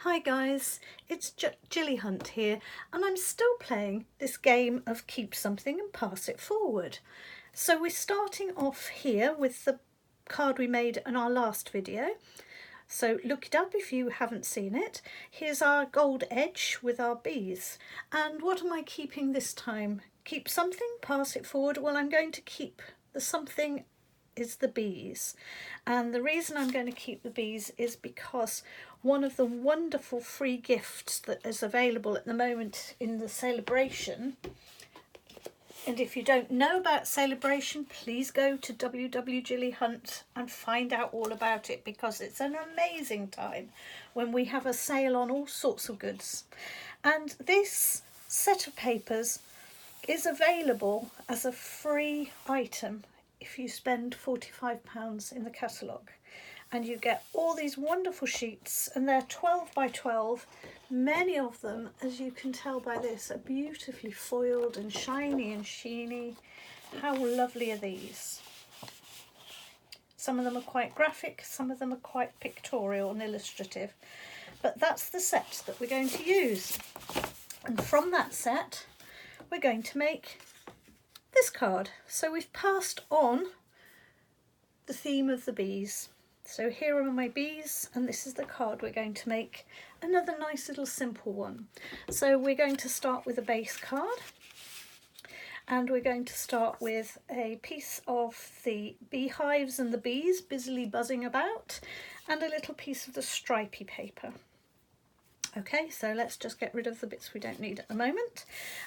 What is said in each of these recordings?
Hi guys, it's Gilly Hunt here, and I'm still playing this game of keep something and pass it forward. So we're starting off here with the card we made in our last video. So look it up if you haven't seen it. Here's our gold edge with our bees. And what am I keeping this time? Keep something, pass it forward. Well, I'm going to keep the something is the bees, and the reason I'm going to keep the bees is because one of the wonderful free gifts that is available at the moment in the celebration, and if you don't know about celebration, please go to www.gillyhunt and find out all about it, because it's an amazing time when we have a sale on all sorts of goods. And this set of papers is available as a free item if you spend £45 in the catalogue, and you get all these wonderful sheets, and they're 12 by 12. Many of them, as you can tell by this, are beautifully foiled and shiny and sheeny. How lovely are these? Some of them are quite graphic, some of them are quite pictorial and illustrative, but that's the set that we're going to use. And from that set we're going to make this card. So we've passed on the theme of the bees. So here are my bees, and this is the card we're going to make. Another nice little simple one. So we're going to start with a base card, and we're going to start with a piece of the beehives and the bees busily buzzing about, and a little piece of the stripy paper. Okay, so let's just get rid of the bits we don't need at the moment.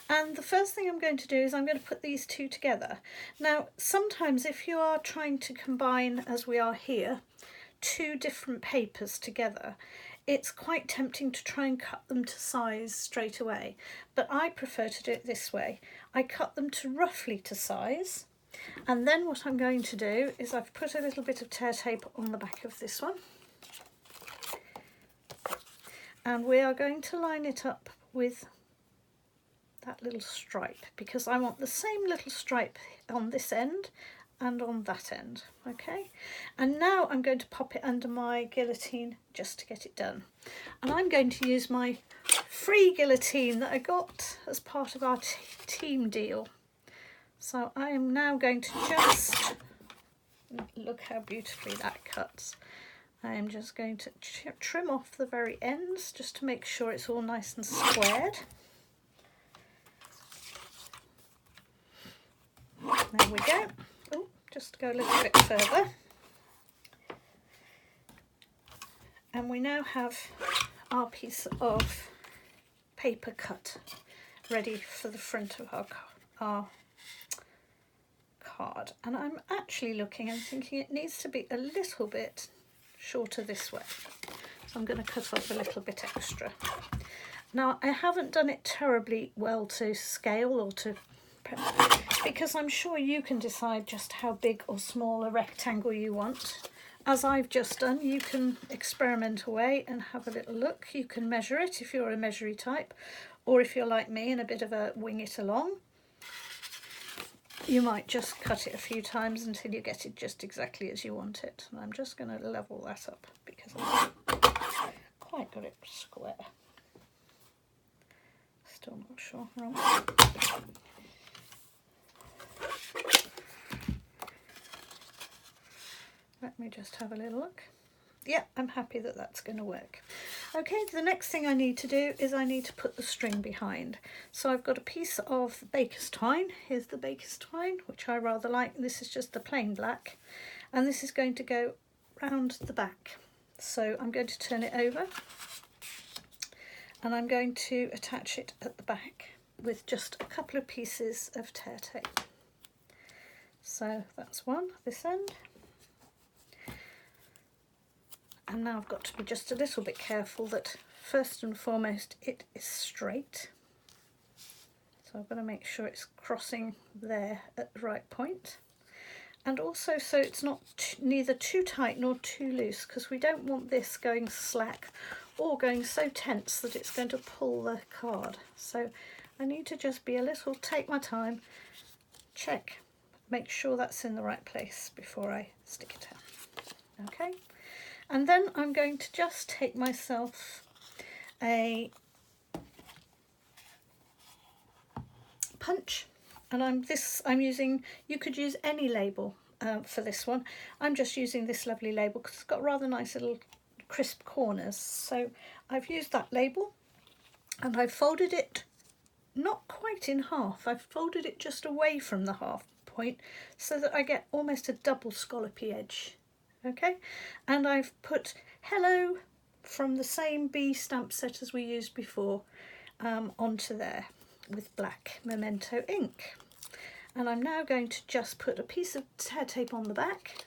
And the first thing I'm going to do is I'm going to put these two together. Now, sometimes if you are trying to combine, as we are here, two different papers together, it's quite tempting to try and cut them to size straight away. But I prefer to do it this way. I cut them to roughly to size. And then what I'm going to do is I've put a little bit of tear tape on the back of this one. And we are going to line it up with that little stripe, because I want the same little stripe on this end and on that end. Okay, and now I'm going to pop it under my guillotine just to get it done. And I'm going to use my free guillotine that I got as part of our team deal. So I am now going to just, look how beautifully that cuts. I am just going to trim off the very ends just to make sure it's all nice and squared. There we go. Oh, just go a little bit further. And we now have our piece of paper cut ready for the front of our card. And I'm actually looking and thinking it needs to be a little bit shorter this way, so I'm going to cut off a little bit extra. Now, I haven't done it terribly well to scale or to, because I'm sure you can decide just how big or small a rectangle you want. As I've just done, you can experiment away and have a little look. You can measure it if you're a measury type, or if you're like me and a bit of a wing it along, you might just cut it a few times until you get it just exactly as you want it. And I'm just going to level that up because I've quite got it square. Still not sure. Wrong. Let me just have a little look. Yeah, I'm happy that that's going to work. Okay, the next thing I need to do is I need to put the string behind. So I've got a piece of baker's twine. Here's the baker's twine, which I rather like. This is just the plain black. And this is going to go round the back. So I'm going to turn it over. And I'm going to attach it at the back with just a couple of pieces of tear tape. So that's one, this end. And now I've got to be just a little bit careful that first and foremost it is straight. So I've got to make sure it's crossing there at the right point. And also so it's not neither too tight nor too loose, because we don't want this going slack or going so tense that it's going to pull the card. So I need to just be a little, take my time, check, make sure that's in the right place before I stick it out. Okay. And then I'm going to just take myself a punch, and I'm using, you could use any label for this one. I'm just using this lovely label because it's got rather nice little crisp corners. So I've used that label and I've folded it not quite in half. I've folded it just away from the half point so that I get almost a double scallopy edge. Okay, and I've put hello from the same bee stamp set as we used before onto there with black memento ink. And I'm now going to just put a piece of tear tape on the back,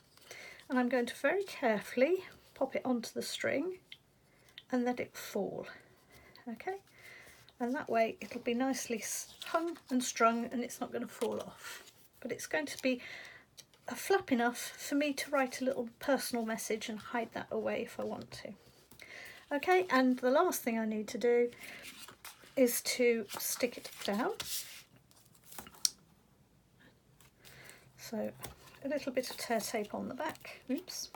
and I'm going to very carefully pop it onto the string and let it fall. Okay, and that way it'll be nicely hung and strung and it's not going to fall off, but it's going to be a flap enough for me to write a little personal message and hide that away if I want to. Okay, and the last thing I need to do is to stick it down. So a little bit of tear tape on the back. Oops.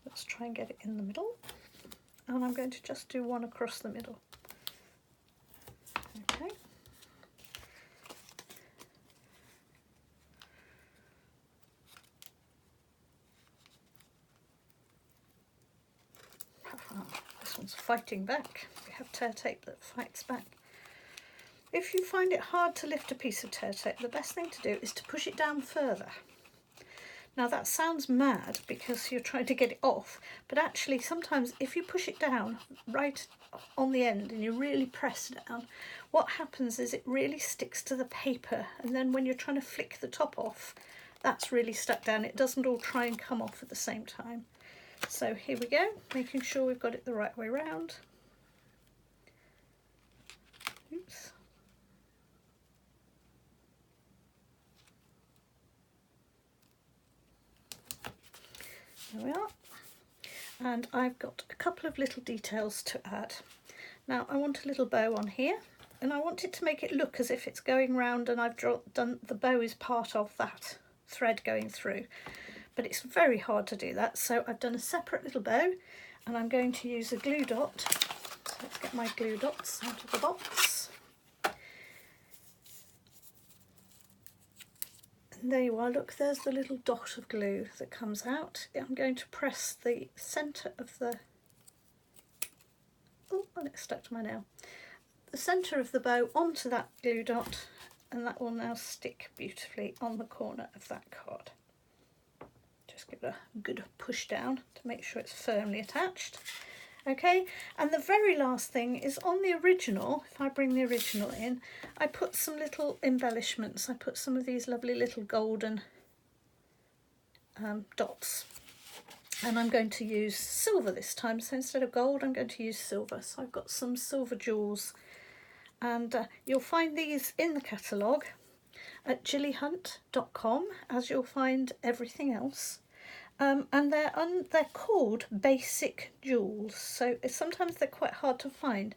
Let's try and get it in the middle. And I'm going to just do one across the middle. Okay. This one's fighting back. We have tear tape that fights back. If you find it hard to lift a piece of tear tape, the best thing to do is to push it down further. Now that sounds mad because you're trying to get it off, but actually sometimes if you push it down right on the end and you really press down, what happens is it really sticks to the paper, and then when you're trying to flick the top off, that's really stuck down. It doesn't all try and come off at the same time. So here we go, making sure we've got it the right way round. Oops. There we are. And I've got a couple of little details to add. Now I want a little bow on here, and I want it to make it look as if it's going round, and I've done the bow is part of that thread going through. But it's very hard to do that, so I've done a separate little bow, and I'm going to use a glue dot. So let's get my glue dots out of the box. And there you are, look, there's the little dot of glue that comes out. I'm going to press the centre of the, oh, and it's stuck to my nail, the centre of the bow onto that glue dot, and that will now stick beautifully on the corner of that card. Just give it a good push down to make sure it's firmly attached. Okay, and the very last thing is on the original. If I bring the original in, I put some little embellishments. I put some of these lovely little golden dots, and I'm going to use silver this time. So instead of gold, I'm going to use silver. So I've got some silver jewels, and you'll find these in the catalogue at gillyhunt.com, as you'll find everything else. And they're called basic jewels, so sometimes they're quite hard to find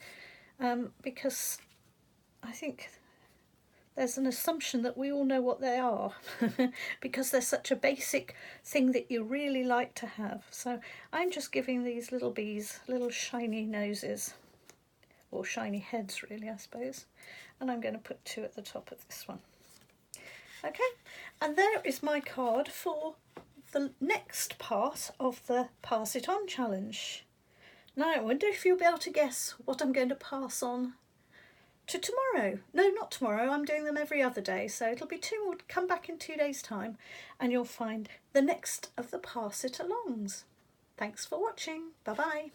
because I think there's an assumption that we all know what they are because they're such a basic thing that you really like to have. So I'm just giving these little bees little shiny noses, or shiny heads really, I suppose, and I'm going to put two at the top of this one. Okay, and there is my card for the next part of the Pass It On challenge. Now I wonder if you'll be able to guess what I'm going to pass on to tomorrow. No, not tomorrow, I'm doing them every other day, so it'll be we'll come back in 2 days' time and you'll find the next of the Pass It Alongs. Thanks for watching, bye bye.